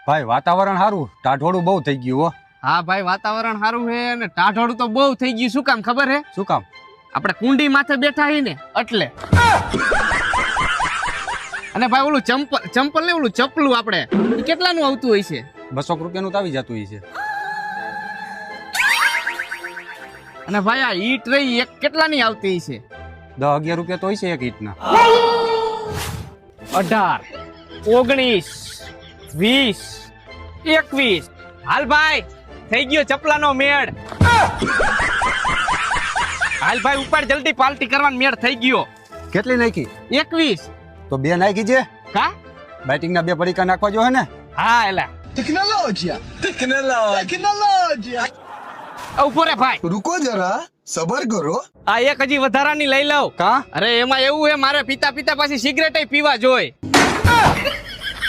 ભાઈ વાતાવરણ સારું, ટાઢોળું બહુ થઈ ગયું હો. હા ભાઈ વાતાવરણ સારું છે અને ટાઢોળું તો બહુ થઈ ગયું. શું કામ ખબર હે? શું કામ? આપણે કુંડી માથે બેઠા હી ને એટલે. અને ભાઈ ઓલું ચંપલ ને ઓલું ચપલું આપણે ઈ કેટલાનું આવતું હોય છે? 200 રૂપિયાનું તો આવી જતું હોય છે. અને ભાઈ આ ઈટ રહી એક કેટલાની આવતી છે? 10-11 રૂપિયા તો હોય છે એક ઈંટના. 18 19 20 21 હાલ ભાઈ થઈ ગયો ચપલાનો મેળ. હાલ ભાઈ ઉપર જલ્દી પાર્ટી કરવાનો મેળ થઈ ગયો. કેટલી નાખી? 21 તો 2 નાખી છે. કા બેટિંગ ના 2 પડીકા નાખવા જો હે ને. હા એલા टेक्नोलॉजी ઉભો રે ભાઈ, रुको जरा सबर करो આ એક હજી વધારાની લઈ લઉં. કા? અરે એમાં એવું હે મારે પીતા પીતા પાછી સિગરેટ પીવા જોઈ.